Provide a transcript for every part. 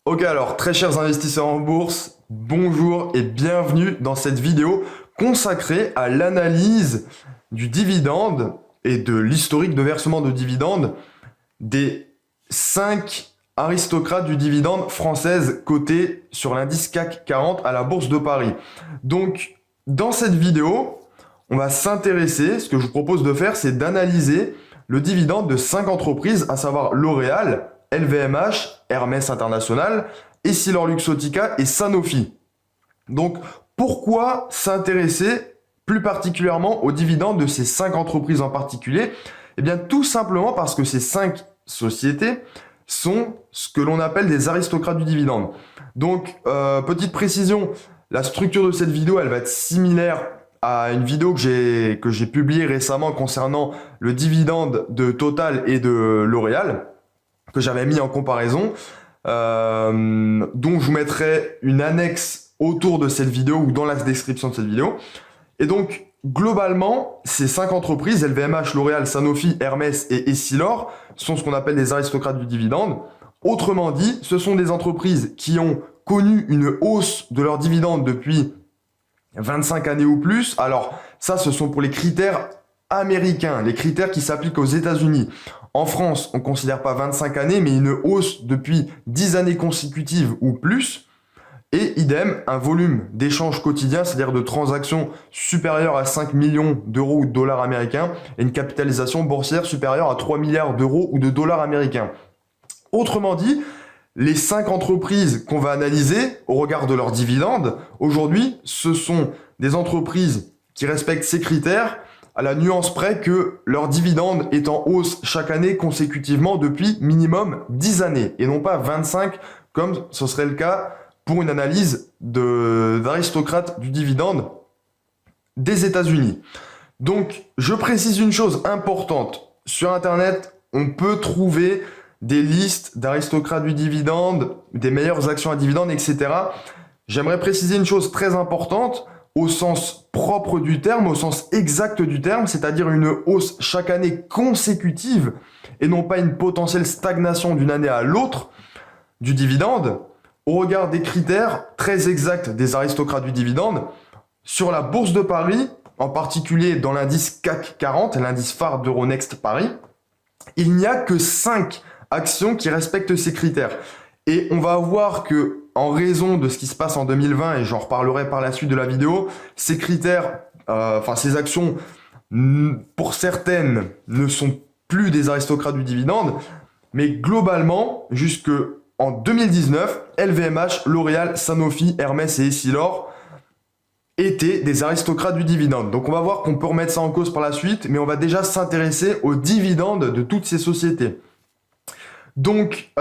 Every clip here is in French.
Ok alors, très chers investisseurs en bourse, bonjour et bienvenue dans cette vidéo consacrée à l'analyse du dividende et de l'historique de versement de dividendes des 5 aristocrates du dividende françaises cotés sur l'indice CAC 40 à la Bourse de Paris. Donc, dans cette vidéo, on va s'intéresser, ce que je vous propose de faire, c'est d'analyser le dividende de 5 entreprises, à savoir L'Oréal, LVMH, Hermès International, Essilor-Luxottica et Sanofi. Donc, pourquoi s'intéresser plus particulièrement aux dividendes de ces 5 entreprises en particulier? Eh bien, tout simplement parce que ces 5 sociétés sont ce que l'on appelle des aristocrates du dividende. Donc, petite précision, la structure de cette vidéo, elle va être similaire à une vidéo que j'ai publiée récemment concernant le dividende de Total et de L'Oréal, que j'avais mis en comparaison, dont je vous mettrai une annexe autour de cette vidéo ou dans la description de cette vidéo. Et donc, globalement, ces 5 entreprises, LVMH, L'Oréal, Sanofi, Hermès et Essilor, sont ce qu'on appelle des aristocrates du dividende. Autrement dit, ce sont des entreprises qui ont connu une hausse de leurs dividendes depuis 25 années ou plus. Alors, ça, ce sont pour les critères américains, les critères qui s'appliquent aux États-Unis. En France, on ne considère pas 25 années, mais une hausse depuis 10 années consécutives ou plus. Et idem, un volume d'échanges quotidiens, c'est-à-dire de transactions supérieures à 5 millions d'euros ou de dollars américains, et une capitalisation boursière supérieure à 3 milliards d'euros ou de dollars américains. Autrement dit, les 5 entreprises qu'on va analyser au regard de leurs dividendes, aujourd'hui, ce sont des entreprises qui respectent ces critères, à la nuance près que leur dividende est en hausse chaque année consécutivement depuis minimum 10 années, et non pas 25 comme ce serait le cas pour une analyse d'aristocrates du dividende des États-Unis. Donc, je précise une chose importante. Sur Internet, on peut trouver des listes d'aristocrates du dividende, des meilleures actions à dividende, etc. J'aimerais préciser une chose très importante au sens propre du terme, au sens exact du terme, c'est-à-dire une hausse chaque année consécutive et non pas une potentielle stagnation d'une année à l'autre du dividende, au regard des critères très exacts des aristocrates du dividende. Sur la Bourse de Paris, en particulier dans l'indice CAC 40, l'indice phare d'Euronext Paris, il n'y a que 5 actions qui respectent ces critères. Et on va voir que, en raison de ce qui se passe en 2020, et j'en reparlerai par la suite de la vidéo, ces critères, ces actions, pour certaines, ne sont plus des aristocrates du dividende, mais globalement, jusque en 2019, LVMH, L'Oréal, Sanofi, Hermès et Essilor étaient des aristocrates du dividende. Donc on va voir qu'on peut remettre ça en cause par la suite, mais on va déjà s'intéresser aux dividendes de toutes ces sociétés. Donc,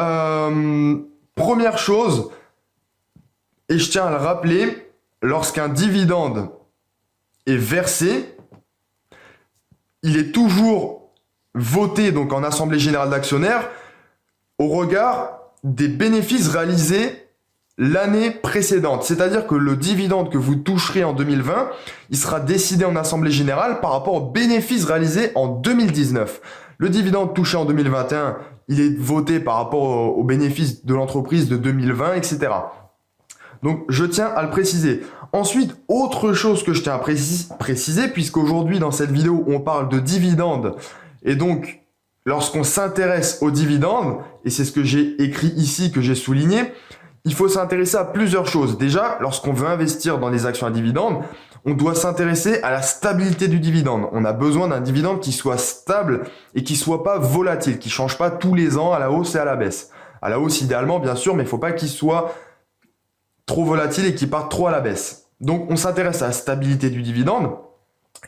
première chose, et je tiens à le rappeler, lorsqu'un dividende est versé, il est toujours voté donc en assemblée générale d'actionnaires au regard des bénéfices réalisés l'année précédente. C'est-à-dire que le dividende que vous toucherez en 2020, il sera décidé en assemblée générale par rapport aux bénéfices réalisés en 2019. Le dividende touché en 2021, il est voté par rapport aux bénéfices de l'entreprise de 2020, etc. Donc, je tiens à le préciser. Ensuite, autre chose que je tiens à préciser, puisqu'aujourd'hui, dans cette vidéo, on parle de dividendes, et donc, lorsqu'on s'intéresse aux dividendes, et c'est ce que j'ai écrit ici, que j'ai souligné, il faut s'intéresser à plusieurs choses. Déjà, lorsqu'on veut investir dans des actions à dividendes, on doit s'intéresser à la stabilité du dividende. On a besoin d'un dividende qui soit stable et qui soit pas volatile, qui change pas tous les ans à la hausse et à la baisse. À la hausse idéalement, bien sûr, mais il faut pas qu'il soit trop volatile et qu'il parte trop à la baisse. Donc, on s'intéresse à la stabilité du dividende,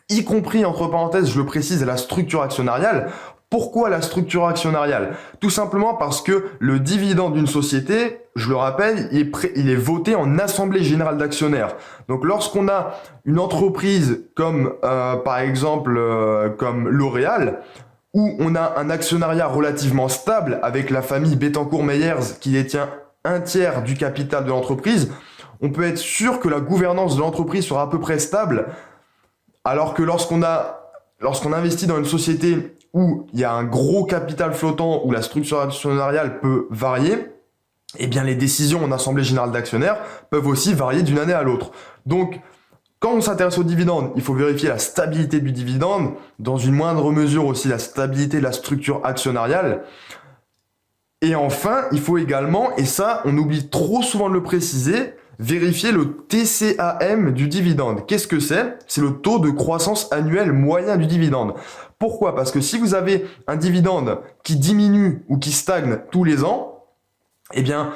y compris, entre parenthèses, je le précise, à la structure actionnariale. Pourquoi la structure actionnariale? Tout simplement parce que le dividende d'une société, je le rappelle, il est voté en assemblée générale d'actionnaires. Donc lorsqu'on a une entreprise comme par exemple comme L'Oréal, où on a un actionnariat relativement stable avec la famille Bettencourt-Meyers qui détient un tiers du capital de l'entreprise, on peut être sûr que la gouvernance de l'entreprise sera à peu près stable, alors que lorsqu'on investit dans une société où il y a un gros capital flottant, où la structure actionnariale peut varier, eh bien les décisions en assemblée générale d'actionnaires peuvent aussi varier d'une année à l'autre. Donc, quand on s'intéresse aux dividendes, il faut vérifier la stabilité du dividende, dans une moindre mesure aussi la stabilité de la structure actionnariale. Et enfin, il faut également, et ça on oublie trop souvent de le préciser, vérifier le TCAM du dividende. Qu'est-ce que c'est? C'est le taux de croissance annuel moyen du dividende. Pourquoi? Parce que si vous avez un dividende qui diminue ou qui stagne tous les ans, eh bien,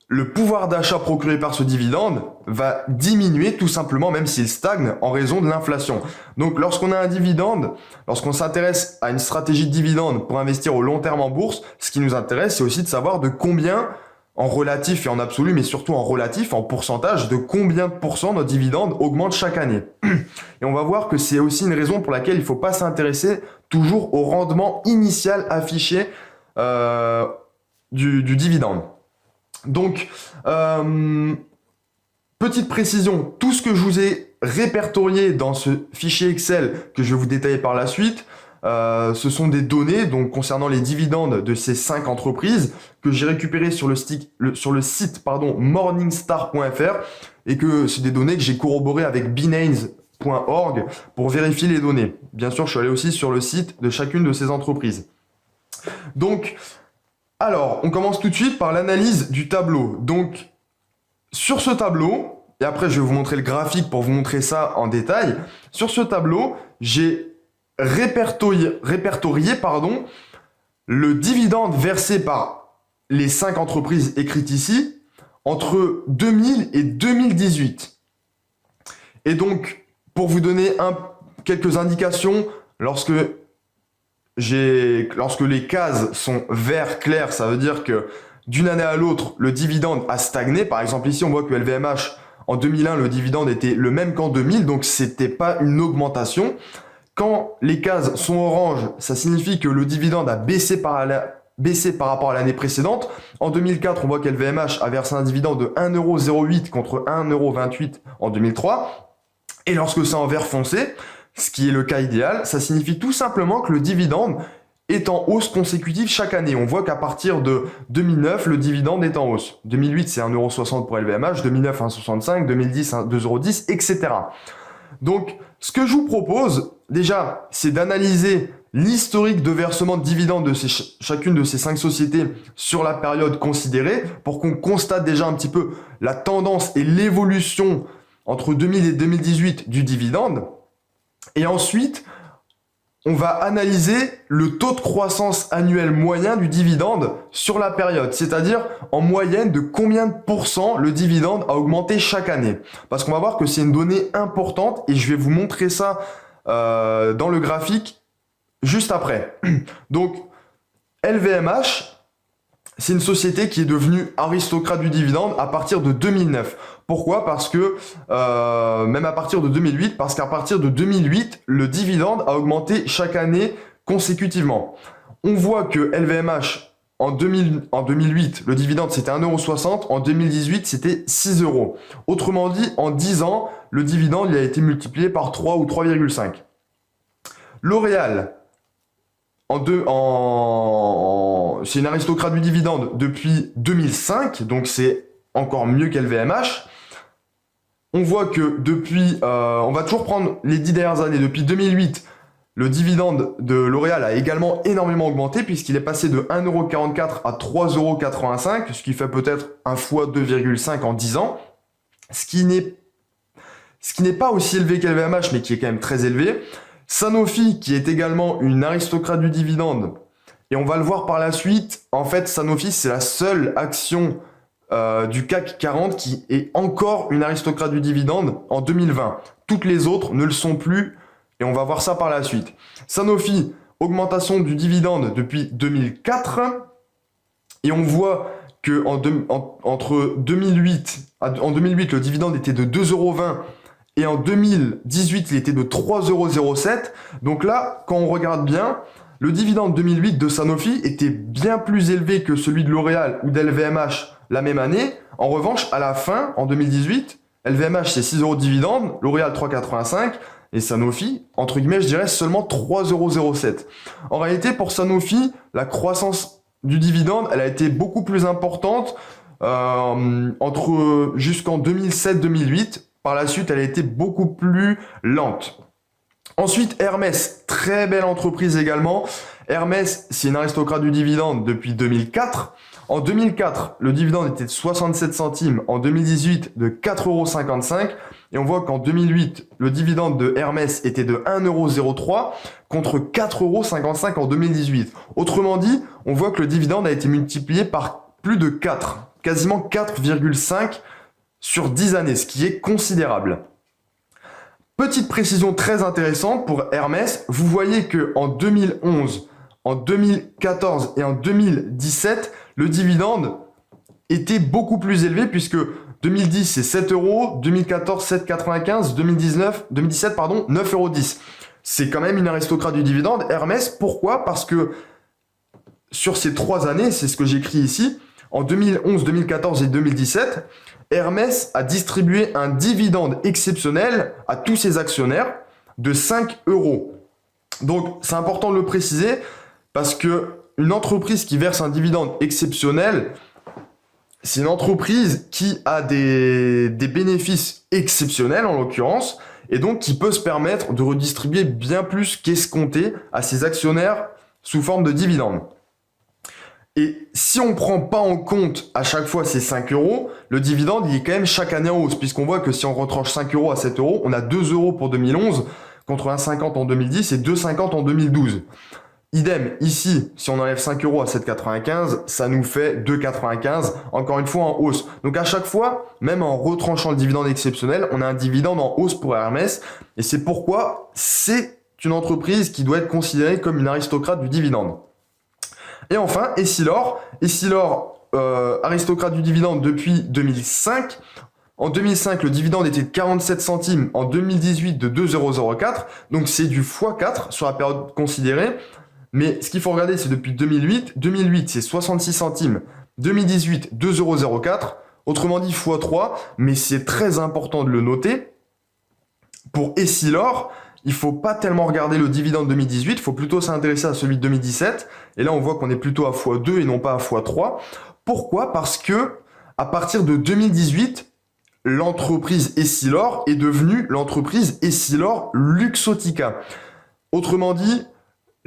le pouvoir d'achat procuré par ce dividende va diminuer tout simplement, même s'il stagne, en raison de l'inflation. Donc lorsqu'on a un dividende, lorsqu'on s'intéresse à une stratégie de dividende pour investir au long terme en bourse, ce qui nous intéresse, c'est aussi de savoir de combien, en relatif et en absolu, mais surtout en relatif, en pourcentage, de combien de pourcents notre dividende augmente chaque année. Et on va voir que c'est aussi une raison pour laquelle il ne faut pas s'intéresser toujours au rendement initial affiché du dividende. Donc, petite précision, tout ce que je vous ai répertorié dans ce fichier Excel que je vais vous détailler par la suite, ce sont des données donc concernant les dividendes de ces 5 entreprises que j'ai récupérées sur le site morningstar.fr et que c'est des données que j'ai corroborées avec Binance.org pour vérifier les données. Bien sûr, je suis allé aussi sur le site de chacune de ces entreprises. Donc, alors, on commence tout de suite par l'analyse du tableau. Donc, sur ce tableau, et après je vais vous montrer le graphique pour vous montrer ça en détail, sur ce tableau, j'ai répertorié le dividende versé par les 5 entreprises écrites ici entre 2000 et 2018. Et donc, pour vous donner quelques indications, lorsque les cases sont vert clair, ça veut dire que d'une année à l'autre, le dividende a stagné. Par exemple, ici, on voit que LVMH, en 2001, le dividende était le même qu'en 2000, donc c'était pas une augmentation. Quand les cases sont orange, ça signifie que le dividende a baissé par rapport à l'année précédente. En 2004, on voit qu'LVMH a versé un dividende de 1,08€ contre 1,28€ en 2003. Et lorsque c'est en vert foncé, ce qui est le cas idéal, ça signifie tout simplement que le dividende est en hausse consécutive chaque année. On voit qu'à partir de 2009, le dividende est en hausse. 2008, c'est 1,60€ pour LVMH, 2009, 1,65€, 2010, 2,10€, etc. Donc, ce que je vous propose, déjà, c'est d'analyser l'historique de versement de dividendes de chacune de ces 5 sociétés sur la période considérée pour qu'on constate déjà un petit peu la tendance et l'évolution entre 2000 et 2018 du dividende. Et ensuite, on va analyser le taux de croissance annuel moyen du dividende sur la période, c'est-à-dire en moyenne de combien de pourcents le dividende a augmenté chaque année. Parce qu'on va voir que c'est une donnée importante et je vais vous montrer ça dans le graphique juste après. Donc, LVMH, c'est une société qui est devenue aristocrate du dividende à partir de 2009. Pourquoi? Parce que, même à partir de 2008, parce qu'à partir de 2008, le dividende a augmenté chaque année consécutivement. On voit que LVMH, en 2008, le dividende c'était 1,60€, en 2018 c'était 6€. Autrement dit, en 10 ans, le dividende il a été multiplié par 3 ou 3,5. L'Oréal, c'est une aristocrate du dividende depuis 2005, donc c'est encore mieux qu'LVMH. On voit que depuis, on va toujours prendre les 10 dernières années, depuis 2008, le dividende de L'Oréal a également énormément augmenté puisqu'il est passé de 1,44€ à 3,85€, ce qui fait peut-être un fois 2,5 en 10 ans, ce qui n'est pas aussi élevé qu'LVMH, mais qui est quand même très élevé. Sanofi, qui est également une aristocrate du dividende, et on va le voir par la suite, en fait, Sanofi, c'est la seule action du CAC 40 qui est encore une aristocrate du dividende en 2020. Toutes les autres ne le sont plus, et on va voir ça par la suite. Sanofi, augmentation du dividende depuis 2004, et on voit que entre 2008, en 2008, le dividende était de 2,20€, et en 2018, il était de 3,07€. Donc là, quand on regarde bien, le dividende 2008 de Sanofi était bien plus élevé que celui de L'Oréal ou d'LVMH la même année. En revanche, à la fin, en 2018, LVMH c'est 6€ de dividende, L'Oréal 3,85 et Sanofi, entre guillemets, je dirais seulement 3,07€. En réalité, pour Sanofi, la croissance du dividende, elle a été beaucoup plus importante jusqu'en 2007-2008. Par la suite, elle a été beaucoup plus lente. Ensuite, Hermès, très belle entreprise également. Hermès, c'est une aristocrate du dividende depuis 2004. En 2004, le dividende était de 67 centimes. En 2018, de 4,55 €. Et on voit qu'en 2008, le dividende de Hermès était de 1,03 € contre 4,55 € en 2018. Autrement dit, on voit que le dividende a été multiplié par plus de 4, quasiment 4,5 sur 10 années, ce qui est considérable. Petite précision très intéressante pour Hermès, vous voyez qu'en 2011, en 2014 et en 2017, le dividende était beaucoup plus élevé puisque 2010 c'est 7 €, 2014 7,95 €, 2017 pardon 9,10 €. C'est quand même une aristocrate du dividende. Hermès, pourquoi? Parce que sur ces 3 années, c'est ce que j'écris ici, en 2011, 2014 et 2017, Hermès a distribué un dividende exceptionnel à tous ses actionnaires de 5 €. Donc c'est important de le préciser parce que une entreprise qui verse un dividende exceptionnel, c'est une entreprise qui a des bénéfices exceptionnels en l'occurrence et donc qui peut se permettre de redistribuer bien plus qu'escompté à ses actionnaires sous forme de dividendes. Et si on ne prend pas en compte à chaque fois ces 5 €, le dividende il est quand même chaque année en hausse, puisqu'on voit que si on retranche 5 € à 7 €, on a 2 € pour 2011, contre 1,50 € en 2010 et 2,50 € en 2012. Idem, ici, si on enlève 5 € à 7,95, ça nous fait 2,95, encore une fois en hausse. Donc à chaque fois, même en retranchant le dividende exceptionnel, on a un dividende en hausse pour Hermès, et c'est pourquoi c'est une entreprise qui doit être considérée comme une aristocrate du dividende. Et enfin, Essilor, aristocrate du dividende depuis 2005. En 2005, le dividende était de 47 centimes, en 2018 de 2,04 €, donc c'est du x4 sur la période considérée. Mais ce qu'il faut regarder, c'est depuis 2008. 2008, c'est 66 centimes. 2018, 2,04 €. Autrement dit, x3. Mais c'est très important de le noter. Pour Essilor, il ne faut pas tellement regarder le dividende 2018, il faut plutôt s'intéresser à celui de 2017. Et là, on voit qu'on est plutôt à x2 et non pas à x3. Pourquoi? Parce que à partir de 2018, l'entreprise Essilor est devenue l'entreprise Essilor Luxottica. Autrement dit,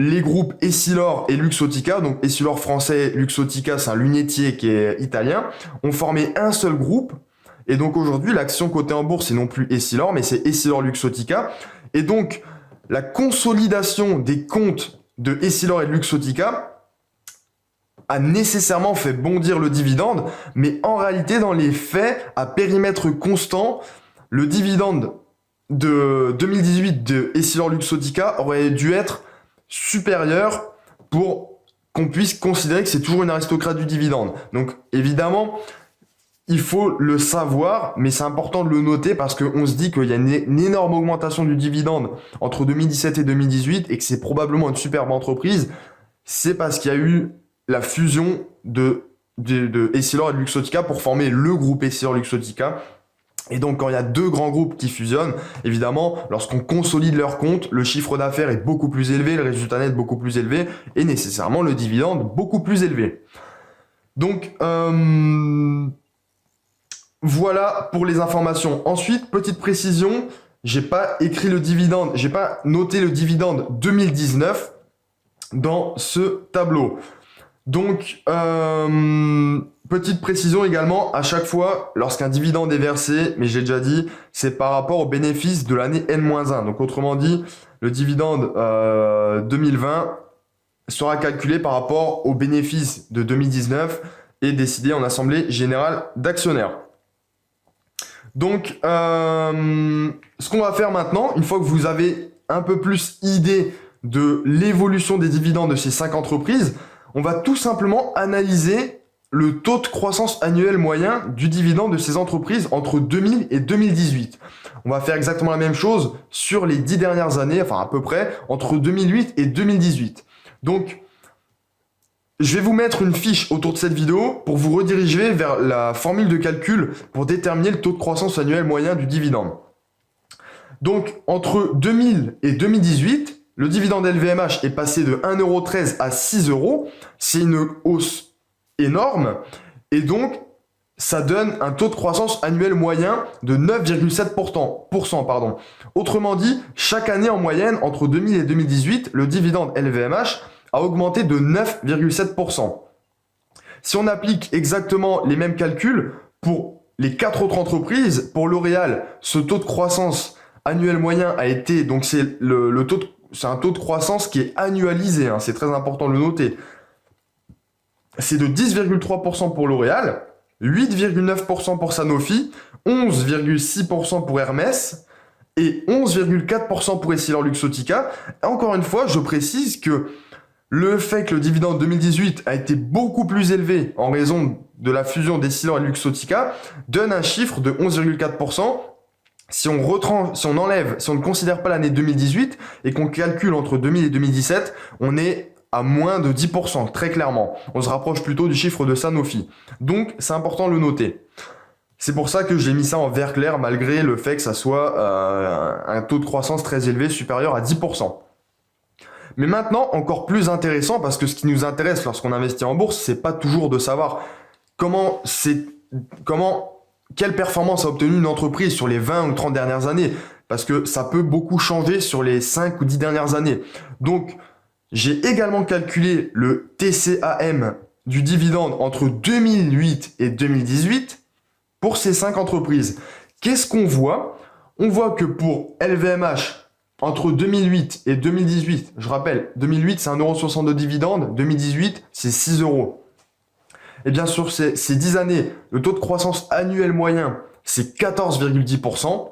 les groupes Essilor et Luxottica, donc Essilor français, Luxottica, c'est un lunetier qui est italien, ont formé un seul groupe. Et donc aujourd'hui, l'action cotée en bourse, c'est non plus Essilor, mais c'est Essilor Luxottica. Et donc, la consolidation des comptes de Essilor et de Luxottica a nécessairement fait bondir le dividende, mais en réalité, dans les faits, à périmètre constant, le dividende de 2018 de Essilor Luxottica aurait dû être supérieur pour qu'on puisse considérer que c'est toujours une aristocrate du dividende. Donc évidemment, il faut le savoir, mais c'est important de le noter parce qu'on se dit qu'il y a une énorme augmentation du dividende entre 2017 et 2018 et que c'est probablement une superbe entreprise. C'est parce qu'il y a eu la fusion de Essilor et de Luxottica pour former le groupe Essilor Luxottica. Et donc, quand il y a deux grands groupes qui fusionnent, évidemment, lorsqu'on consolide leurs comptes, le chiffre d'affaires est beaucoup plus élevé, le résultat net beaucoup plus élevé et nécessairement le dividende beaucoup plus élevé. Donc, voilà pour les informations. Ensuite, petite précision, j'ai pas écrit le dividende, j'ai pas noté le dividende 2019 dans ce tableau. Donc, petite précision également, à chaque fois, lorsqu'un dividende est versé, mais j'ai déjà dit, c'est par rapport au bénéfice de l'année N-1. Donc, autrement dit, le dividende 2020 sera calculé par rapport au bénéfice de 2019 et décidé en assemblée générale d'actionnaires. Donc, ce qu'on va faire maintenant, une fois que vous avez un peu plus idée de l'évolution des dividendes de ces 5 entreprises, on va tout simplement analyser le taux de croissance annuel moyen du dividende de ces entreprises entre 2000 et 2018. On va faire exactement la même chose sur les 10 dernières années, enfin à peu près, entre 2008 et 2018. Donc, je vais vous mettre une fiche autour de cette vidéo pour vous rediriger vers la formule de calcul pour déterminer le taux de croissance annuel moyen du dividende. Donc, entre 2000 et 2018, le dividende LVMH est passé de 1,13 € à 6 €. C'est une hausse énorme. Et donc, ça donne un taux de croissance annuel moyen de 9,7%. Pardon. Autrement dit, chaque année en moyenne, entre 2000 et 2018, le dividende LVMH a augmenté de 9,7%. Si on applique exactement les mêmes calculs pour les 4 autres entreprises, pour L'Oréal, ce taux de croissance annuel moyen a été, donc c'est c'est un taux de croissance qui est annualisé, hein, c'est très important de le noter. C'est de 10,3% pour L'Oréal, 8,9% pour Sanofi, 11,6% pour Hermès et 11,4% pour EssilorLuxottica. Encore une fois, je précise que le fait que le dividende 2018 a été beaucoup plus élevé en raison de la fusion d'Essilor et Luxottica donne un chiffre de 11,4%. Si on ne considère pas l'année 2018 et qu'on calcule entre 2000 et 2017, on est à moins de 10%, très clairement. On se rapproche plutôt du chiffre de Sanofi. Donc, c'est important de le noter. C'est pour ça que j'ai mis ça en vert clair, malgré le fait que ça soit un taux de croissance très élevé, supérieur à 10%. Mais maintenant, encore plus intéressant, parce que ce qui nous intéresse lorsqu'on investit en bourse, c'est pas toujours de savoir quelle performance a obtenu une entreprise sur les 20 ou 30 dernières années, parce que ça peut beaucoup changer sur les 5 ou 10 dernières années. Donc, j'ai également calculé le TCAM du dividende entre 2008 et 2018 pour ces 5 entreprises. Qu'est-ce qu'on voit? On voit que pour LVMH, entre 2008 et 2018, je rappelle, 2008 c'est 1,60€ de dividende, 2018 c'est 6 €. Et bien sur ces 10 années, le taux de croissance annuel moyen c'est 14,10%,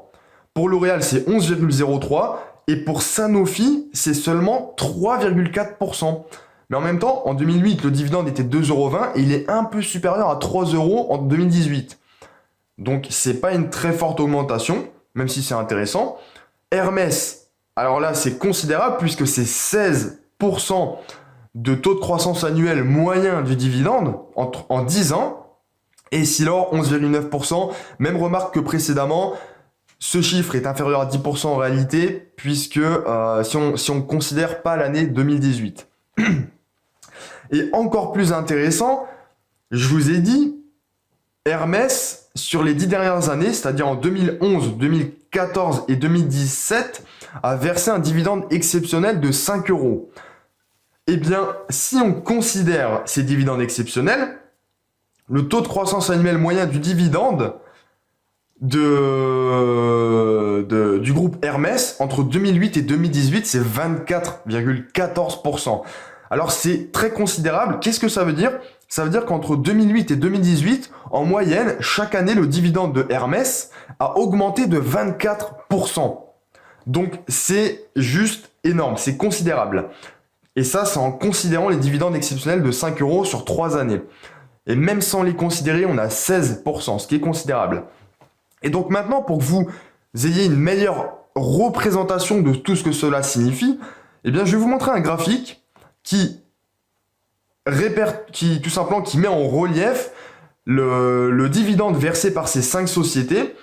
pour L'Oréal c'est 11,03%, et pour Sanofi c'est seulement 3,4%. Mais en même temps, en 2008, le dividende était 2,20€ et il est un peu supérieur à 3€ en 2018. Donc c'est pas une très forte augmentation, même si c'est intéressant. Hermès, alors là c'est considérable puisque c'est 16% de taux de croissance annuel moyen du dividende en 10 ans. Et Essilor 11,9%, même remarque que précédemment, ce chiffre est inférieur à 10% en réalité, puisque si on considère pas l'année 2018. Et encore plus intéressant, je vous ai dit, Hermès, sur les 10 dernières années, c'est-à-dire en 2011, 2014 et 2017, a versé un dividende exceptionnel de 5 €. Eh bien, si on considère ces dividendes exceptionnels, le taux de croissance annuel moyen du dividende du groupe Hermès entre 2008 et 2018, c'est 24,14%. Alors c'est très considérable. Qu'est-ce que ça veut dire? Ça veut dire qu'entre 2008 et 2018, en moyenne, chaque année, le dividende de Hermès a augmenté de 24%. Donc c'est juste énorme, c'est considérable. Et ça, c'est en considérant les dividendes exceptionnels de 5 € sur 3 années. Et même sans les considérer, on a 16%, ce qui est considérable. Et donc maintenant, pour que vous ayez une meilleure représentation de tout ce que cela signifie, eh bien, je vais vous montrer un graphique qui tout simplement qui met en relief le dividende versé par ces 5 sociétés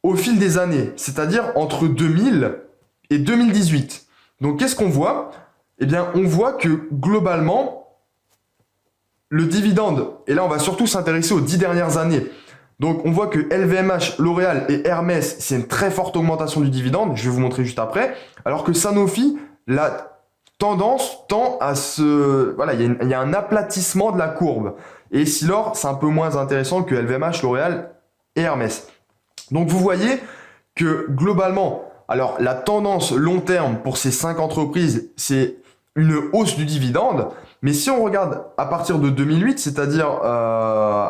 au fil des années, c'est-à-dire entre 2000 et 2018. Donc qu'est-ce qu'on voit? Eh bien, on voit que globalement, le dividende, et là on va surtout s'intéresser aux 10 dernières années. Donc on voit que LVMH, L'Oréal et Hermès, c'est une très forte augmentation du dividende, je vais vous montrer juste après, alors que Sanofi, la tendance tend à voilà, il y a un aplatissement de la courbe. Et Essilor, c'est un peu moins intéressant que LVMH, L'Oréal et Hermès. Donc vous voyez que globalement, alors la tendance long terme pour ces 5 entreprises, c'est une hausse du dividende. Mais si on regarde à partir de 2008, c'est-à-dire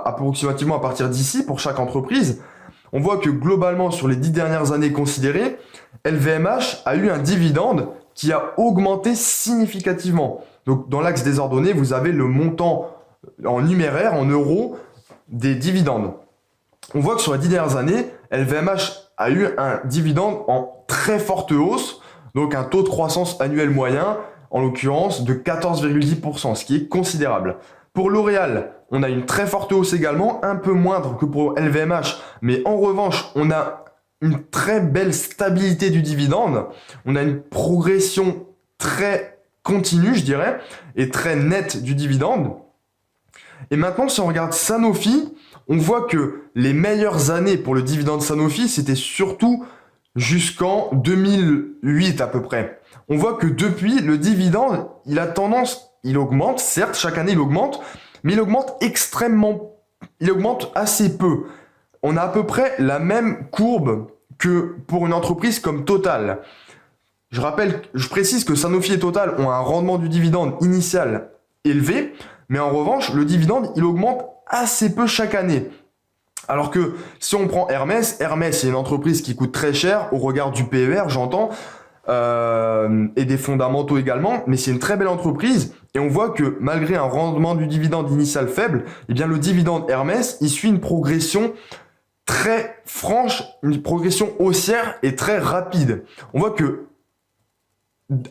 approximativement à partir d'ici pour chaque entreprise, on voit que globalement sur les 10 dernières années considérées, LVMH a eu un dividende qui a augmenté significativement. Donc dans l'axe désordonné, vous avez le montant en numéraire, en euros, des dividendes. On voit que sur les 10 dernières années, LVMH a eu un dividende en très forte hausse, donc un taux de croissance annuel moyen, en l'occurrence de 14,10%, ce qui est considérable. Pour L'Oréal, on a une très forte hausse également, un peu moindre que pour LVMH, mais en revanche, on a une très belle stabilité du dividende, on a une progression très continue, je dirais, et très nette du dividende. Et maintenant, si on regarde Sanofi, on voit que les meilleures années pour le dividende Sanofi, c'était surtout jusqu'en 2008 à peu près. On voit que depuis, le dividende, il augmente, certes, chaque année il augmente, mais il augmente assez peu. On a à peu près la même courbe que pour une entreprise comme Total. Je précise que Sanofi et Total ont un rendement du dividende initial élevé, mais en revanche, le dividende, il augmente assez peu chaque année. Alors que si on prend Hermès c'est une entreprise qui coûte très cher au regard du PER, j'entends, et des fondamentaux également, mais c'est une très belle entreprise et on voit que malgré un rendement du dividende initial faible, eh bien le dividende Hermès, il suit une progression très franche, une progression haussière et très rapide. On voit que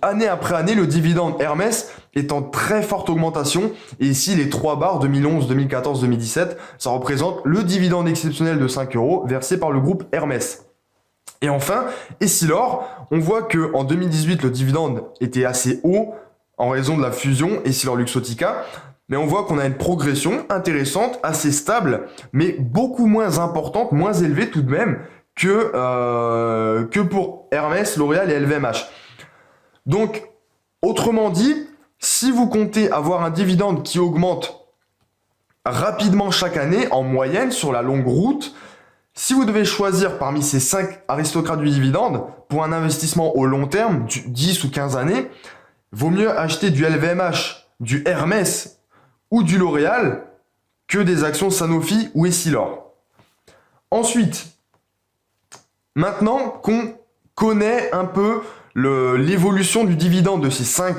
année après année, le dividende Hermès est en très forte augmentation. Et ici, les 3 barres 2011, 2014, 2017, ça représente le dividende exceptionnel de 5 € versé par le groupe Hermès. Et enfin, Essilor, on voit que en 2018, le dividende était assez haut en raison de la fusion Essilor-Luxottica. Mais on voit qu'on a une progression intéressante, assez stable, mais beaucoup moins importante, moins élevée tout de même que pour Hermès, L'Oréal et LVMH. Donc, autrement dit, si vous comptez avoir un dividende qui augmente rapidement chaque année, en moyenne, sur la longue route, si vous devez choisir parmi ces 5 aristocrates du dividende, pour un investissement au long terme, 10 ou 15 années, vaut mieux acheter du LVMH, du Hermès ou du L'Oréal que des actions Sanofi ou Essilor. Ensuite, maintenant qu'on connaît un peu l'évolution du dividende de ces 5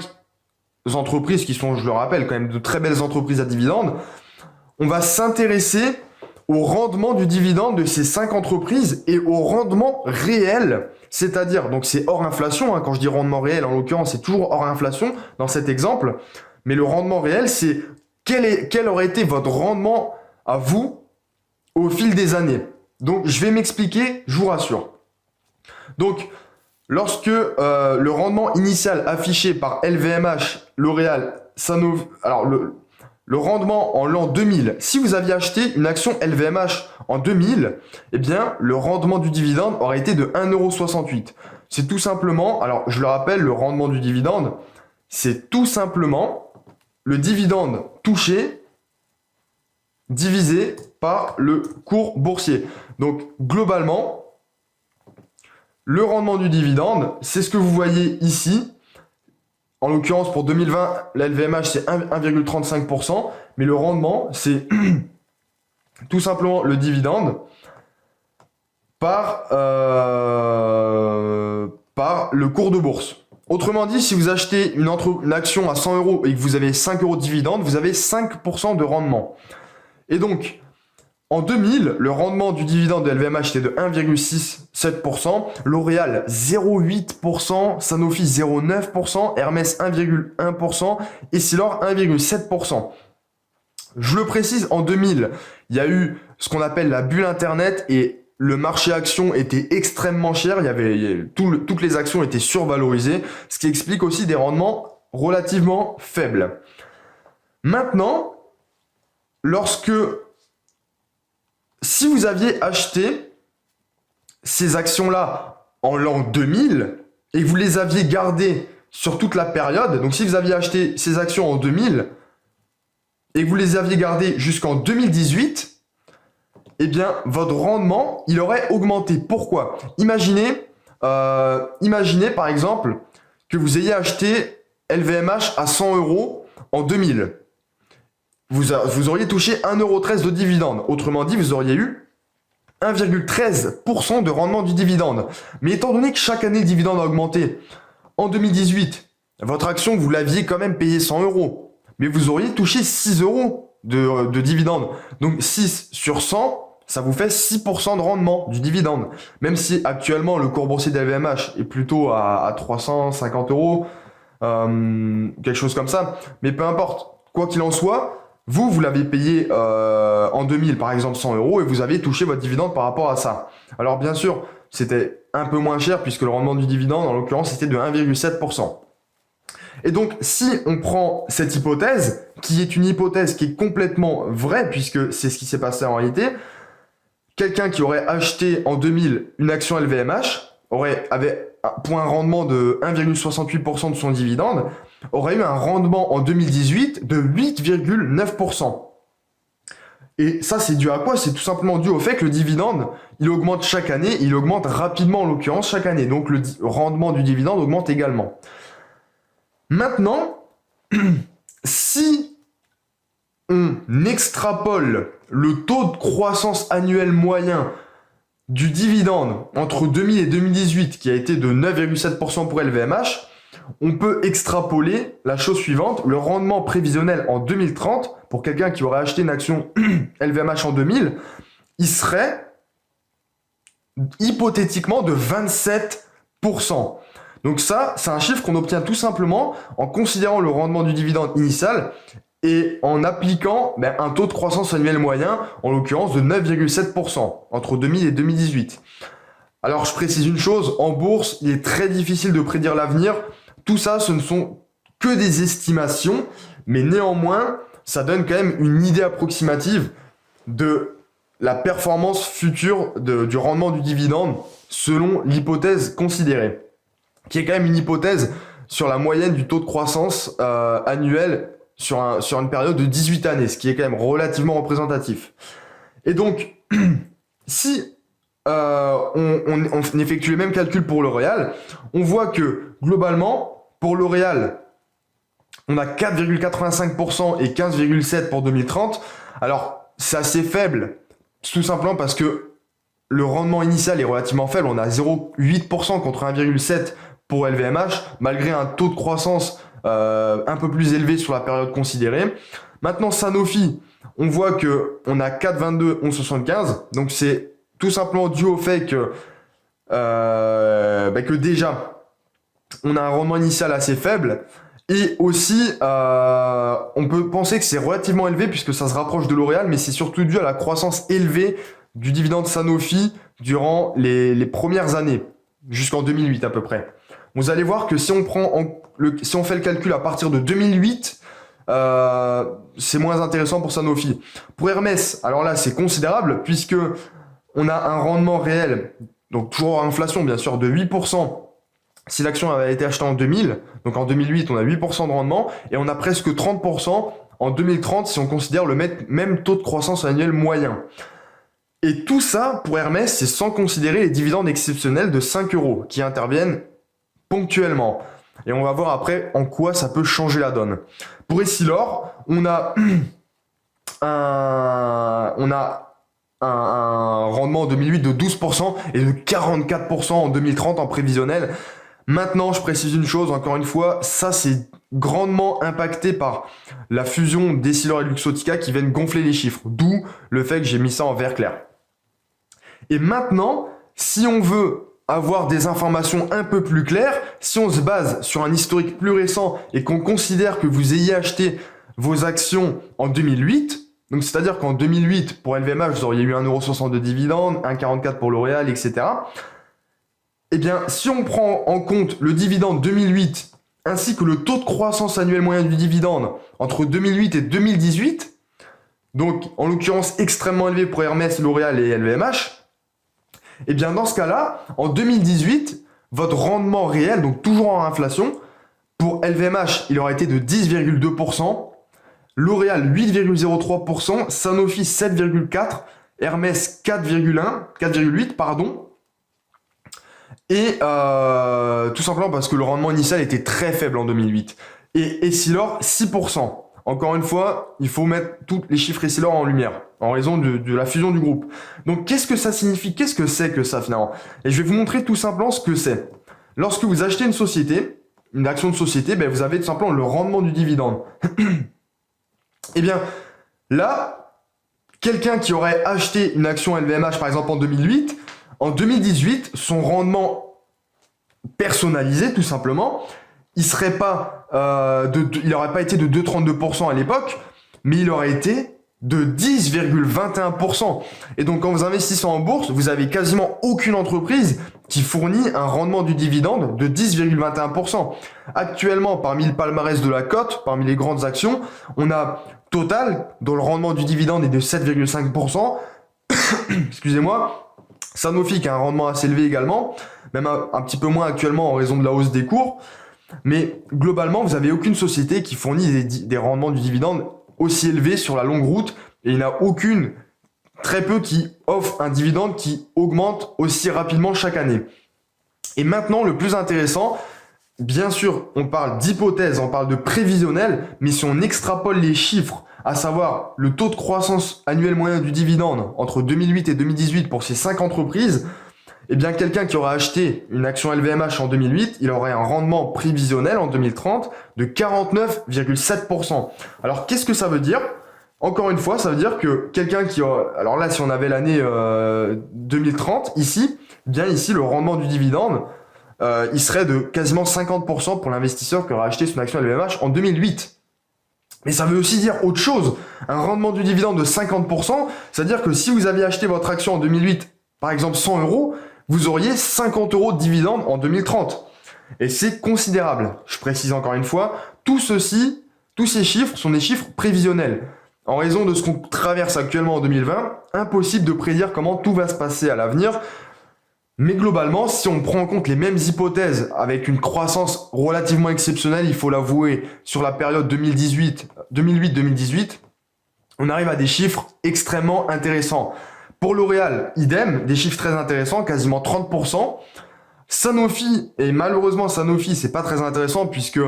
entreprises qui sont, je le rappelle, quand même de très belles entreprises à dividende, on va s'intéresser au rendement du dividende de ces 5 entreprises et au rendement réel, c'est-à-dire, donc c'est hors inflation, hein, quand je dis rendement réel, en l'occurrence, c'est toujours hors inflation dans cet exemple, mais le rendement réel, c'est quel aurait été votre rendement à vous au fil des années. Donc, je vais m'expliquer, je vous rassure. Donc, lorsque le rendement initial affiché par LVMH, L'Oréal, Sanofi, alors le rendement en l'an 2000, si vous aviez acheté une action LVMH en 2000, eh bien le rendement du dividende aurait été de 1,68 €. C'est tout simplement, alors je le rappelle, le rendement du dividende, c'est tout simplement le dividende touché divisé par le cours boursier. Donc globalement, le rendement du dividende, c'est ce que vous voyez ici. En l'occurrence, pour 2020, la LVMH, c'est 1,35%. Mais le rendement, c'est tout simplement le dividende par le cours de bourse. Autrement dit, si vous achetez une action à 100 € et que vous avez 5 € de dividende, vous avez 5% de rendement. Et donc, en 2000, le rendement du dividende de LVMH était de 1,67%, L'Oréal 0,8%, Sanofi 0,9%, Hermès 1,1%, Essilor 1,7%. Je le précise, en 2000, il y a eu ce qu'on appelle la bulle Internet et le marché action était extrêmement cher, toutes les actions étaient survalorisées, ce qui explique aussi des rendements relativement faibles. Maintenant, si vous aviez acheté ces actions-là en l'an 2000 et que vous les aviez gardées sur toute la période, donc si vous aviez acheté ces actions en 2000 et que vous les aviez gardées jusqu'en 2018, eh bien votre rendement, il aurait augmenté. Pourquoi ? Imaginez par exemple que vous ayez acheté LVMH à 100 € en 2000. Vous auriez touché 1,13 € de dividende. Autrement dit, vous auriez eu 1,13% de rendement du dividende. Mais étant donné que chaque année le dividende a augmenté, en 2018, votre action, vous l'aviez quand même payé 100 €. Mais vous auriez touché 6 € de dividende. Donc 6 sur 100, ça vous fait 6% de rendement du dividende. Même si actuellement le cours boursier d'LVMH est plutôt à 350 €, quelque chose comme ça. Mais peu importe, quoi qu'il en soit, vous l'avez payé en 2000 par exemple 100 € et vous avez touché votre dividende par rapport à ça. Alors bien sûr, c'était un peu moins cher puisque le rendement du dividende en l'occurrence c'était de 1,7%. Et donc, si on prend cette hypothèse, qui est une hypothèse qui est complètement vraie, puisque c'est ce qui s'est passé en réalité, quelqu'un qui aurait acheté en 2000 une action LVMH, avait pour un rendement de 1,68% de son dividende, aurait eu un rendement en 2018 de 8,9%. Et ça, c'est dû à quoi? C'est tout simplement dû au fait que le dividende, il augmente chaque année, il augmente rapidement en l'occurrence chaque année. Donc le rendement du dividende augmente également. Maintenant, si on extrapole le taux de croissance annuel moyen du dividende entre 2000 et 2018, qui a été de 9,7% pour LVMH, on peut extrapoler la chose suivante. Le rendement prévisionnel en 2030, pour quelqu'un qui aurait acheté une action LVMH en 2000, il serait hypothétiquement de 27%. Donc ça, c'est un chiffre qu'on obtient tout simplement en considérant le rendement du dividende initial et en appliquant un taux de croissance annuel moyen, en l'occurrence de 9,7% entre 2000 et 2018. Alors je précise une chose, en bourse, il est très difficile de prédire l'avenir. Tout ça, ce ne sont que des estimations, mais néanmoins, ça donne quand même une idée approximative de la performance future du rendement du dividende selon l'hypothèse considérée, qui est quand même une hypothèse sur la moyenne du taux de croissance annuel sur une période de 18 années, ce qui est quand même relativement représentatif. Et donc, si on effectue les mêmes calculs pour L'Oréal, on voit que globalement, pour L'Oréal, on a 4,85% et 15,7% pour 2030. Alors, c'est assez faible, tout simplement parce que le rendement initial est relativement faible. On a 0,8% contre 1,7% pour LVMH, malgré un taux de croissance un peu plus élevé sur la période considérée. Maintenant, Sanofi, on voit qu'on a 4,22, 11,75. Donc, c'est tout simplement dû au fait que déjà, on a un rendement initial assez faible. Et aussi, on peut penser que c'est relativement élevé puisque ça se rapproche de L'Oréal, mais c'est surtout dû à la croissance élevée du dividende Sanofi durant les premières années, jusqu'en 2008 à peu près. Vous allez voir que si on fait le calcul à partir de 2008, c'est moins intéressant pour Sanofi. Pour Hermès, alors là, c'est considérable puisque on a un rendement réel, donc toujours en inflation bien sûr, de 8%. Si l'action avait été achetée en 2000, donc en 2008, on a 8% de rendement et on a presque 30% en 2030 si on considère le même taux de croissance annuel moyen. Et tout ça, pour Hermès, c'est sans considérer les dividendes exceptionnels de 5 € qui interviennent ponctuellement. Et on va voir après en quoi ça peut changer la donne. Pour Essilor, on a un rendement en 2008 de 12% et de 44% en 2030 en prévisionnel. Maintenant, je précise une chose, encore une fois, ça c'est grandement impacté par la fusion d'Essilor et Luxottica qui viennent gonfler les chiffres, d'où le fait que j'ai mis ça en vert clair. Et maintenant, si on veut avoir des informations un peu plus claires, si on se base sur un historique plus récent et qu'on considère que vous ayez acheté vos actions en 2008, donc c'est-à-dire qu'en 2008, pour LVMH, vous auriez eu 1,60 € de dividende, 1,44 pour L'Oréal, etc. Eh bien, si on prend en compte le dividende 2008 ainsi que le taux de croissance annuel moyen du dividende entre 2008 et 2018, donc en l'occurrence extrêmement élevé pour Hermès, L'Oréal et LVMH, eh bien dans ce cas-là, en 2018, votre rendement réel, donc toujours en inflation, pour LVMH, il aurait été de 10,2%, L'Oréal 8,03%, Sanofi 7,4%, Hermès 4,8%, pardon. Et tout simplement parce que le rendement initial était très faible en 2008. Et Essilor, 6%. Encore une fois, il faut mettre tous les chiffres Essilor en lumière, en raison de la fusion du groupe. Donc qu'est-ce que ça signifie? Qu'est-ce que c'est que ça finalement? Et je vais vous montrer tout simplement ce que c'est. Lorsque vous achetez une société, une action de société, vous avez tout simplement le rendement du dividende. Et bien là, quelqu'un qui aurait acheté une action LVMH par exemple en 2008, en 2018, son rendement personnalisé, tout simplement, il n'aurait pas été de 2,32% à l'époque, mais il aurait été de 10,21%. Et donc quand vous investissez en bourse, vous avez quasiment aucune entreprise qui fournit un rendement du dividende de 10,21%. Actuellement, parmi le palmarès de la cote, parmi les grandes actions, on a Total, dont le rendement du dividende est de 7,5%. Excusez-moi. Sanofi qui a un rendement assez élevé également, même un petit peu moins actuellement en raison de la hausse des cours. Mais globalement, vous n'avez aucune société qui fournit des rendements du dividende aussi élevés sur la longue route. Et il n'y en a aucune, très peu, qui offre un dividende qui augmente aussi rapidement chaque année. Et maintenant, le plus intéressant, bien sûr, on parle d'hypothèse, on parle de prévisionnel, mais si on extrapole les chiffres, à savoir le taux de croissance annuel moyen du dividende entre 2008 et 2018 pour ces 5 entreprises, eh bien quelqu'un qui aura acheté une action LVMH en 2008, il aurait un rendement prévisionnel en 2030 de 49,7%. Alors qu'est-ce que ça veut dire ? Encore une fois, ça veut dire que quelqu'un qui aura... Alors là, si on avait l'année 2030, ici, bien ici, le rendement du dividende, il serait de quasiment 50% pour l'investisseur qui aura acheté son action LVMH en 2008. Mais ça veut aussi dire autre chose. Un rendement du dividende de 50%, c'est-à-dire que si vous aviez acheté votre action en 2008, par exemple 100 euros, vous auriez 50 euros de dividende en 2030. Et c'est considérable. Je précise encore une fois, tous ces chiffres sont des chiffres prévisionnels. En raison de ce qu'on traverse actuellement en 2020, impossible de prédire comment tout va se passer à l'avenir. Mais globalement, si on prend en compte les mêmes hypothèses avec une croissance relativement exceptionnelle, il faut l'avouer, sur la période 2008-2018, on arrive à des chiffres extrêmement intéressants. Pour L'Oréal, idem, des chiffres très intéressants, quasiment 30%. Sanofi, et malheureusement Sanofi, c'est pas très intéressant puisque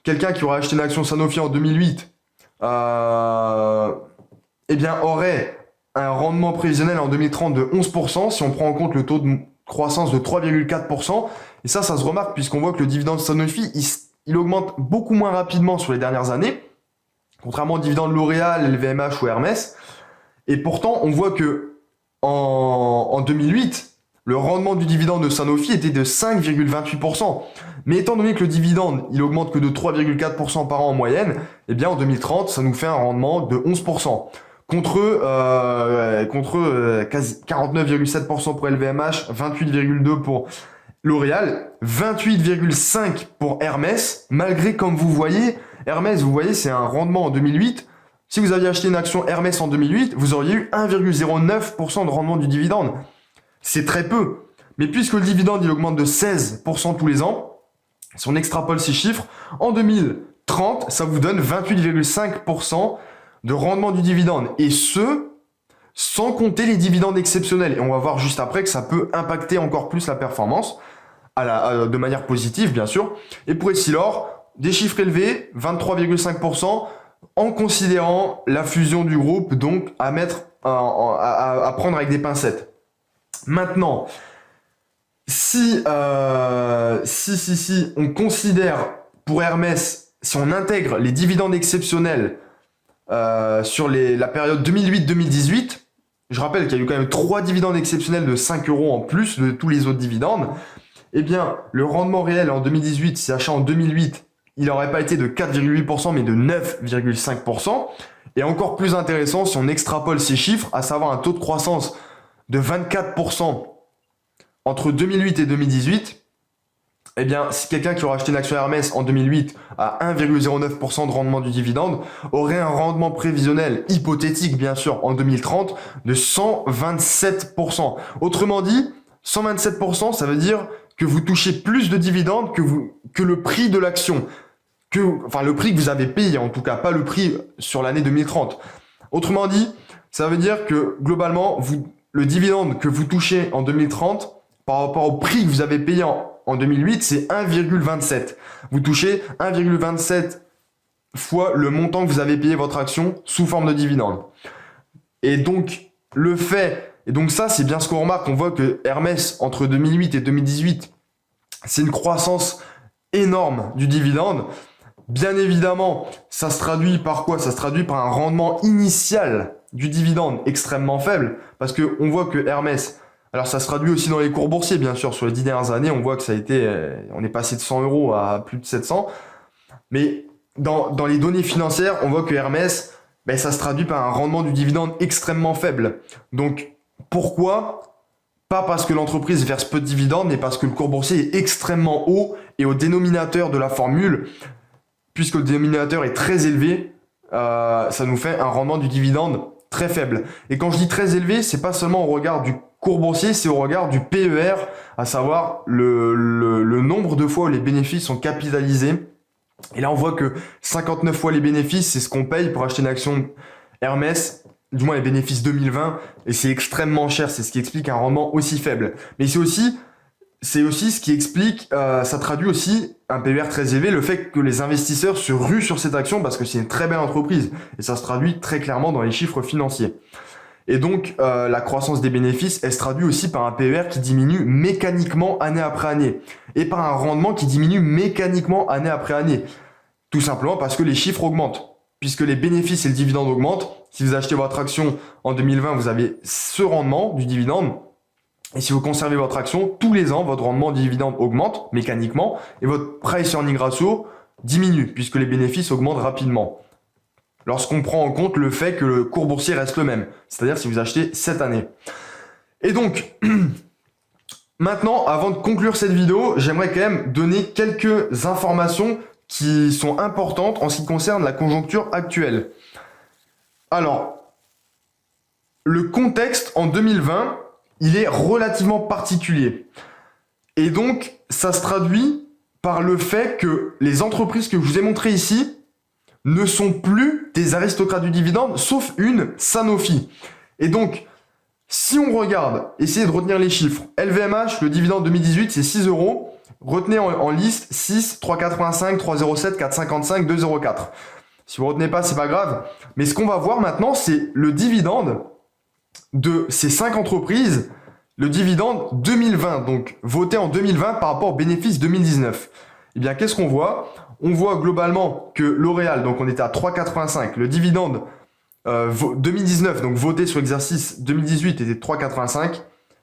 quelqu'un qui aurait acheté une action Sanofi en 2008, eh bien aurait un rendement prévisionnel en 2030 de 11% si on prend en compte le taux de croissance de 3,4%. Et ça se remarque puisqu'on voit que le dividende Sanofi, il augmente beaucoup moins rapidement sur les dernières années, contrairement au dividende L'Oréal, LVMH ou Hermès. Et pourtant, on voit que en 2008, le rendement du dividende de Sanofi était de 5,28%. Mais étant donné que le dividende, il augmente que de 3,4% par an en moyenne, eh bien en 2030, ça nous fait un rendement de 11%. Contre quasi 49,7% pour LVMH, 28,2% pour L'Oréal, 28,5% pour Hermès, malgré, comme vous voyez, Hermès, vous voyez, c'est un rendement en 2008. Si vous aviez acheté une action Hermès en 2008, vous auriez eu 1,09% de rendement du dividende. C'est très peu. Mais puisque le dividende, il augmente de 16% tous les ans, si on extrapole ces chiffres, en 2030, ça vous donne 28,5% de rendement du dividende. Et ce, sans compter les dividendes exceptionnels. Et on va voir juste après que ça peut impacter encore plus la performance, de manière positive, bien sûr. Et pour Essilor, des chiffres élevés, 23,5%, en considérant la fusion du groupe, donc à prendre avec des pincettes. Maintenant, si on considère pour Hermès, si on intègre les dividendes exceptionnels sur la période 2008-2018, je rappelle qu'il y a eu quand même 3 dividendes exceptionnels de 5 euros en plus de tous les autres dividendes, eh bien, le rendement réel en 2018, si achat en 2008, il n'aurait pas été de 4,8%, mais de 9,5%. Et encore plus intéressant, si on extrapole ces chiffres, à savoir un taux de croissance de 24% entre 2008 et 2018, eh bien, si quelqu'un qui aura acheté une action Hermès en 2008 à 1,09% de rendement du dividende aurait un rendement prévisionnel hypothétique, bien sûr, en 2030 de 127%. Autrement dit, 127%, ça veut dire que vous touchez plus de dividendes que le prix de l'action. Enfin, le prix que vous avez payé, en tout cas, pas le prix sur l'année 2030. Autrement dit, ça veut dire que, globalement, le dividende que vous touchez en 2030, par rapport au prix que vous avez payé en 2008, c'est 1,27. Vous touchez 1,27 fois le montant que vous avez payé votre action sous forme de dividende. Et donc, ça, c'est bien ce qu'on remarque. On voit que Hermès, entre 2008 et 2018, c'est une croissance énorme du dividende. Bien évidemment, ça se traduit par quoi? Ça se traduit par un rendement initial du dividende extrêmement faible. Parce qu'on voit que Hermès, alors ça se traduit aussi dans les cours boursiers, bien sûr. Sur les 10 dernières années, on voit que on est passé de 100 euros à plus de 700. Mais dans les données financières, on voit que Hermès, ben, ça se traduit par un rendement du dividende extrêmement faible. Donc, pourquoi? Pas parce que l'entreprise verse peu de dividendes, mais parce que le cours boursier est extrêmement haut et au dénominateur de la formule, puisque le dénominateur est très élevé, ça nous fait un rendement du dividende très faible. Et quand je dis très élevé, c'est pas seulement au regard du cours boursier, c'est au regard du PER, à savoir le nombre de fois où les bénéfices sont capitalisés. Et là, on voit que 59 fois les bénéfices, c'est ce qu'on paye pour acheter une action Hermès, du moins les bénéfices 2020, et c'est extrêmement cher, c'est ce qui explique un rendement aussi faible. Mais c'est aussi ce qui explique, ça traduit aussi un PER très élevé, le fait que les investisseurs se ruent sur cette action parce que c'est une très belle entreprise, et ça se traduit très clairement dans les chiffres financiers. Et donc, la croissance des bénéfices, elle se traduit aussi par un PER qui diminue mécaniquement année après année, et par un rendement qui diminue mécaniquement année après année. Tout simplement parce que les chiffres augmentent. Puisque les bénéfices et le dividende augmentent, si vous achetez votre action en 2020, vous avez ce rendement du dividende. Et si vous conservez votre action, tous les ans, votre rendement du dividende augmente mécaniquement et votre price earning ratio diminue, puisque les bénéfices augmentent rapidement. Lorsqu'on prend en compte le fait que le cours boursier reste le même, c'est-à-dire si vous achetez cette année. Et donc, maintenant, avant de conclure cette vidéo, j'aimerais quand même donner quelques informations qui sont importantes en ce qui concerne la conjoncture actuelle. Alors, le contexte en 2020, il est relativement particulier. Et donc, ça se traduit par le fait que les entreprises que je vous ai montrées ici ne sont plus des aristocrates du dividende, sauf une, Sanofi. Et donc, si on regarde, essayez de retenir les chiffres. LVMH, le dividende 2018, c'est 6 euros. Retenez en liste 6, 3,85, 3,07, 4,55, 2,04. Si vous ne retenez pas, c'est pas grave. Mais ce qu'on va voir maintenant, c'est le dividende de ces 5 entreprises, le dividende 2020, donc voté en 2020 par rapport au bénéfice 2019. Eh bien, qu'est-ce qu'on voit? On voit globalement que L'Oréal, donc on était à 3,85, le dividende 2019, donc voté sur l'exercice 2018 était 3,85.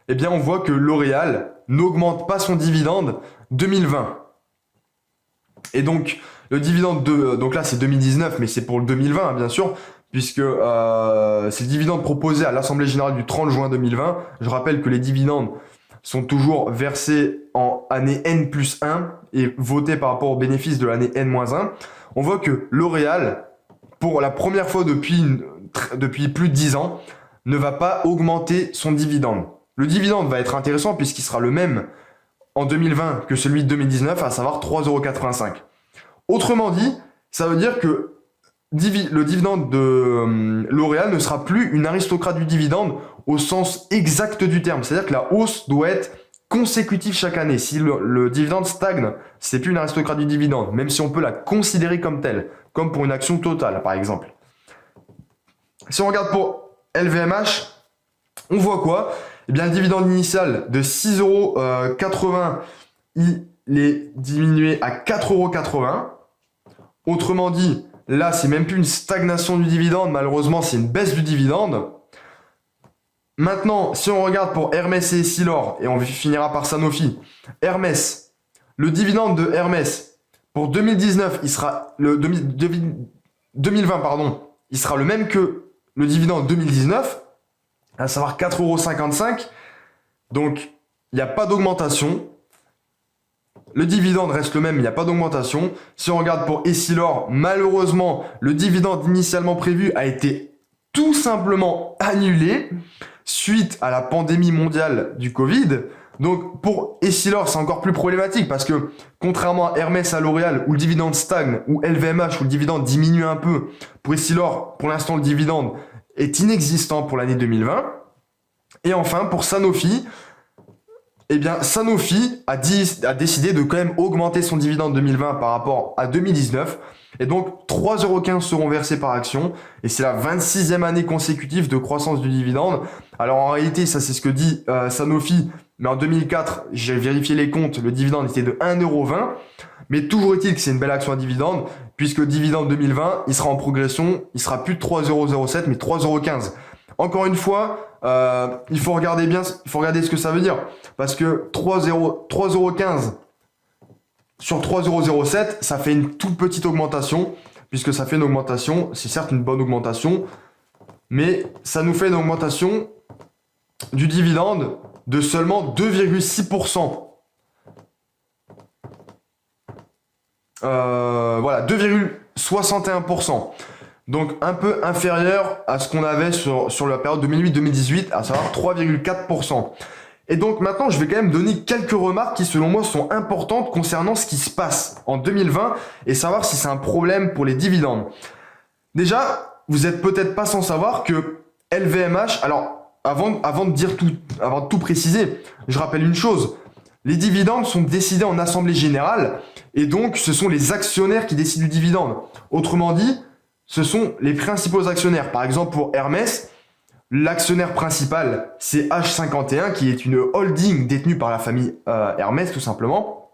Eh bien, on voit que L'Oréal n'augmente pas son dividende 2020. Et donc, le dividende donc là, c'est 2019, mais c'est pour le 2020, hein, bien sûr, puisque c'est le dividende proposé à l'Assemblée Générale du 30 juin 2020. Je rappelle que les dividendes sont toujours versés en année N plus 1 et votés par rapport aux bénéfices de l'année N-1. On voit que L'Oréal, pour la première fois depuis plus de 10 ans, ne va pas augmenter son dividende. Le dividende va être intéressant puisqu'il sera le même en 2020 que celui de 2019, à savoir 3,85 €. Autrement dit, ça veut dire que le dividende de L'Oréal ne sera plus une aristocrate du dividende au sens exact du terme. C'est-à-dire que la hausse doit être consécutive chaque année. Si le dividende stagne, c'est plus une aristocrate du dividende, même si on peut la considérer comme telle, comme pour une action totale, par exemple. Si on regarde pour LVMH, on voit quoi? Eh bien, le dividende initial de 6,80 €, il est diminué à 4,80 €. Autrement dit, là, c'est même plus une stagnation du dividende, malheureusement, c'est une baisse du dividende. Maintenant, si on regarde pour Hermès et Essilor, et on finira par Sanofi, Hermès, le dividende de Hermès, pour 2019, 2020, pardon, il sera le même que le dividende 2019, à savoir 4,55 €. Donc, il n'y a pas d'augmentation. Le dividende reste le même, il n'y a pas d'augmentation. Si on regarde pour Essilor, malheureusement, le dividende initialement prévu a été tout simplement annulé suite à la pandémie mondiale du Covid. Donc, pour Essilor, c'est encore plus problématique parce que, contrairement à Hermès, à L'Oréal, où le dividende stagne, ou LVMH, où le dividende diminue un peu, pour Essilor, pour l'instant, le dividende est inexistant pour l'année 2020. Et enfin, pour Sanofi, eh bien, Sanofi a décidé de quand même augmenter son dividende 2020 par rapport à 2019. Et donc, 3,15 € seront versés par action. Et c'est la 26e année consécutive de croissance du dividende. Alors, en réalité, ça, c'est ce que dit Sanofi. Mais en 2004, j'ai vérifié les comptes, le dividende était de 1,20 €. Mais toujours est-il que c'est une belle action à dividende, puisque le dividende 2020, il sera en progression. Il sera plus de 3,07 €, mais 3,15 €. Encore une fois, il faut regarder bien, il faut regarder ce que ça veut dire. Parce que 3,15 € sur 3,07 €, ça fait une toute petite augmentation. puisque ça fait une augmentation, c'est certes une bonne augmentation, mais ça nous fait une augmentation du dividende de seulement 2,6%. Voilà, 2,61%. Donc un peu inférieur à ce qu'on avait sur la période 2008-2018, à savoir 3,4%. Et donc maintenant, je vais quand même donner quelques remarques qui, selon moi, sont importantes concernant ce qui se passe en 2020 et savoir si c'est un problème pour les dividendes. Déjà, vous n'êtes peut-être pas sans savoir que LVMH, alors avant de tout préciser, je rappelle une chose. Les dividendes sont décidés en assemblée générale et donc ce sont les actionnaires qui décident du dividende. Autrement dit, ce sont les principaux actionnaires. Par exemple, pour Hermès, l'actionnaire principal, c'est H51, qui est une holding détenue par la famille Hermès, tout simplement.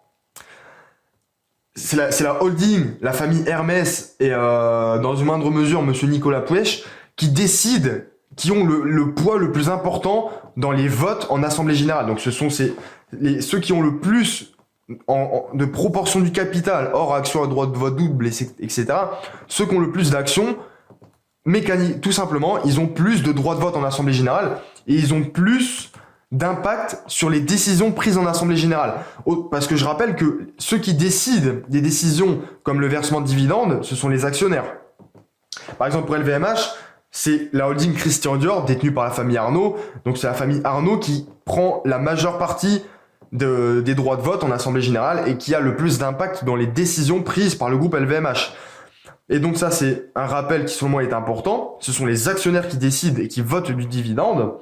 C'est la holding, la famille Hermès et dans une moindre mesure, monsieur Nicolas Puech, qui décident, qui ont le poids le plus important dans les votes en assemblée générale. Donc ce sont ceux qui ont le plus de proportion du capital, hors actions à droit de vote double, etc. Ceux qui ont le plus d'actions, mécanique, tout simplement, ils ont plus de droits de vote en assemblée générale et ils ont plus d'impact sur les décisions prises en assemblée générale. Parce que je rappelle que ceux qui décident des décisions comme le versement de dividendes, ce sont les actionnaires. Par exemple, pour LVMH, c'est la holding Christian Dior détenue par la famille Arnault. Donc c'est la famille Arnault qui prend la majeure partie des droits de vote en assemblée générale et qui a le plus d'impact dans les décisions prises par le groupe LVMH. Et donc ça, c'est un rappel qui, selon moi, est important. Ce sont les actionnaires qui décident et qui votent du dividende.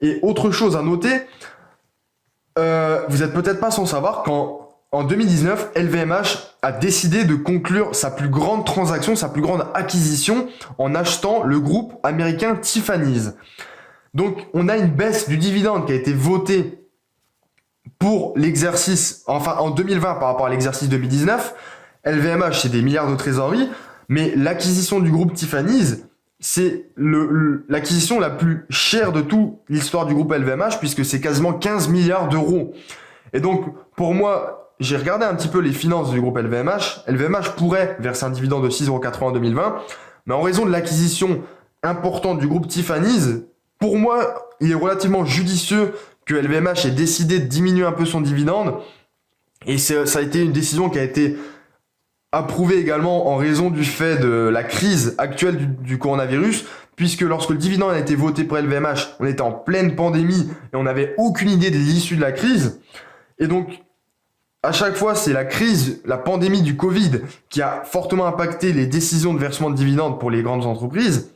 Et autre chose à noter, vous n'êtes peut-être pas sans savoir qu'en 2019, LVMH a décidé de conclure sa plus grande transaction, sa plus grande acquisition en achetant le groupe américain Tiffany's. Donc, on a une baisse du dividende qui a été votée pour l'exercice, enfin en 2020 par rapport à l'exercice 2019. LVMH, c'est des milliards de trésorerie. Mais l'acquisition du groupe Tiffany's, c'est l'acquisition la plus chère de toute l'histoire du groupe LVMH, puisque c'est quasiment 15 milliards d'euros. Et donc, pour moi, j'ai regardé un petit peu les finances du groupe LVMH. LVMH pourrait verser un dividende de 6,80 € en 2020, mais en raison de l'acquisition importante du groupe Tiffany's, pour moi, il est relativement judicieux que LVMH ait décidé de diminuer un peu son dividende. Et ça a été une décision qui a été approuvé également en raison du fait de la crise actuelle du coronavirus, puisque lorsque le dividende a été voté pour LVMH, on était en pleine pandémie et on n'avait aucune idée de l'issue de la crise. Et donc, à chaque fois, c'est la crise, la pandémie du Covid qui a fortement impacté les décisions de versement de dividendes pour les grandes entreprises.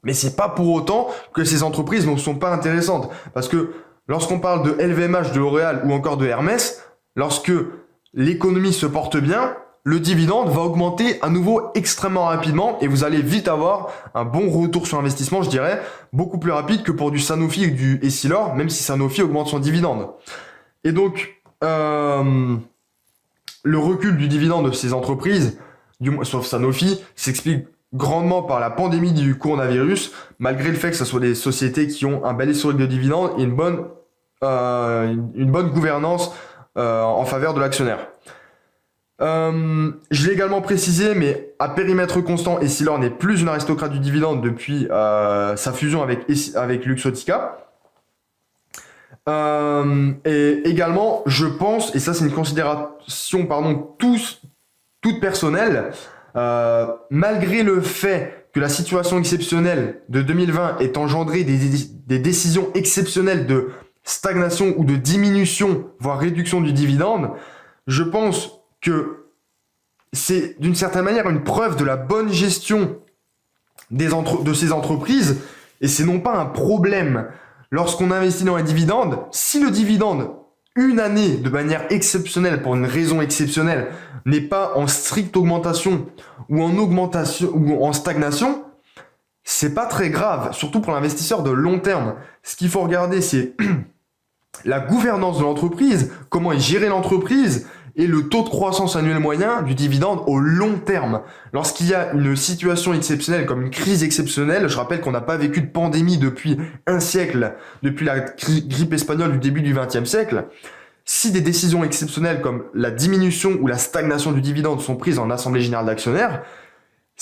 Mais c'est pas pour autant que ces entreprises ne sont pas intéressantes. Parce que lorsqu'on parle de LVMH, de L'Oréal ou encore de Hermès, lorsque l'économie se porte bien, le dividende va augmenter à nouveau extrêmement rapidement et vous allez vite avoir un bon retour sur investissement, je dirais, beaucoup plus rapide que pour du Sanofi ou du Essilor, même si Sanofi augmente son dividende. Et donc, le recul du dividende de ces entreprises, sauf Sanofi, s'explique grandement par la pandémie du coronavirus, malgré le fait que ce soit des sociétés qui ont un bel historique de dividendes et une bonne gouvernance en faveur de l'actionnaire. Je l'ai également précisé, mais à périmètre constant, Essilor n'est plus une aristocrate du dividende depuis sa fusion avec Luxottica. Et également, je pense, et ça c'est une considération toute personnelle, malgré le fait que la situation exceptionnelle de 2020 ait engendré des décisions exceptionnelles de stagnation ou de diminution, voire réduction du dividende, je pense que c'est d'une certaine manière une preuve de la bonne gestion de ces entreprises, et c'est non pas un problème. Lorsqu'on investit dans un dividende, si le dividende, une année de manière exceptionnelle, pour une raison exceptionnelle, n'est pas en stricte augmentation ou en stagnation, c'est pas très grave, surtout pour l'investisseur de long terme. Ce qu'il faut regarder, c'est la gouvernance de l'entreprise, comment est gérée l'entreprise, et le taux de croissance annuel moyen du dividende au long terme. Lorsqu'il y a une situation exceptionnelle comme une crise exceptionnelle, je rappelle qu'on n'a pas vécu de pandémie depuis un siècle, depuis la grippe espagnole du début du XXe siècle, si des décisions exceptionnelles comme la diminution ou la stagnation du dividende sont prises en assemblée générale d'actionnaires,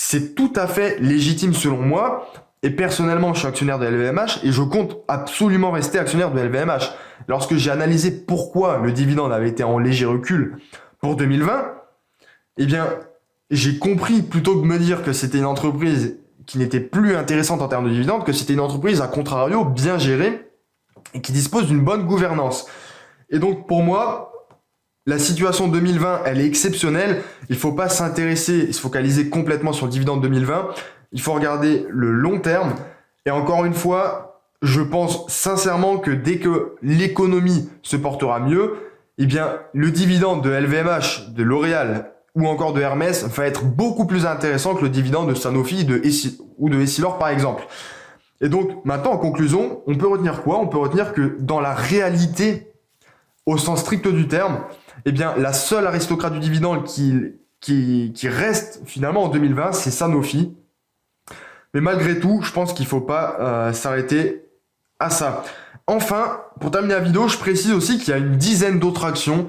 c'est tout à fait légitime selon moi. Et personnellement, je suis actionnaire de LVMH et je compte absolument rester actionnaire de LVMH. Lorsque j'ai analysé pourquoi le dividende avait été en léger recul pour 2020, eh bien, j'ai compris, plutôt que de me dire que c'était une entreprise qui n'était plus intéressante en termes de dividendes, que c'était une entreprise, à contrario, bien gérée et qui dispose d'une bonne gouvernance. Et donc, pour moi, la situation 2020, elle est exceptionnelle. Il ne faut pas s'intéresser et se focaliser complètement sur le dividende 2020. Il faut regarder le long terme. Et encore une fois, je pense sincèrement que dès que l'économie se portera mieux, eh bien, le dividende de LVMH, de L'Oréal ou encore de Hermès va être beaucoup plus intéressant que le dividende de Sanofi ou de Essilor par exemple. Et donc, maintenant, en conclusion, on peut retenir quoi? On peut retenir que dans la réalité, au sens strict du terme, eh bien, la seule aristocrate du dividende qui reste finalement en 2020, c'est Sanofi. Mais malgré tout, je pense qu'il ne faut pas s'arrêter à ça. Enfin, pour terminer la vidéo, je précise aussi qu'il y a une dizaine d'autres actions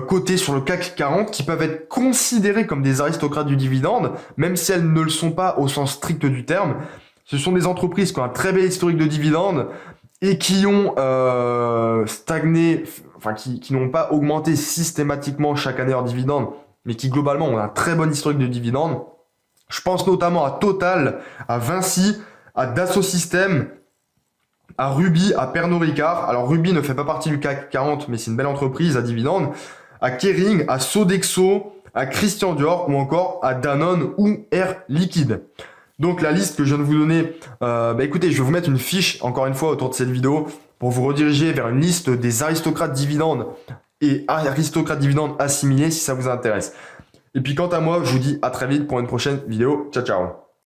cotées sur le CAC 40 qui peuvent être considérées comme des aristocrates du dividende, même si elles ne le sont pas au sens strict du terme. Ce sont des entreprises qui ont un très bel historique de dividendes et qui ont stagné, enfin qui n'ont pas augmenté systématiquement chaque année leur dividende, mais qui globalement ont un très bon historique de dividendes. Je pense notamment à Total, à Vinci, à Dassault Systèmes, à Ruby, à Pernod Ricard. Alors Ruby ne fait pas partie du CAC 40, mais c'est une belle entreprise à dividendes. À Kering, à Sodexo, à Christian Dior ou encore à Danone ou Air Liquide. Donc la liste que je viens de vous donner, écoutez, je vais vous mettre une fiche, encore une fois, autour de cette vidéo, pour vous rediriger vers une liste des aristocrates dividendes et aristocrates dividendes assimilés si ça vous intéresse. Et puis quant à moi, je vous dis à très vite pour une prochaine vidéo. Ciao, ciao.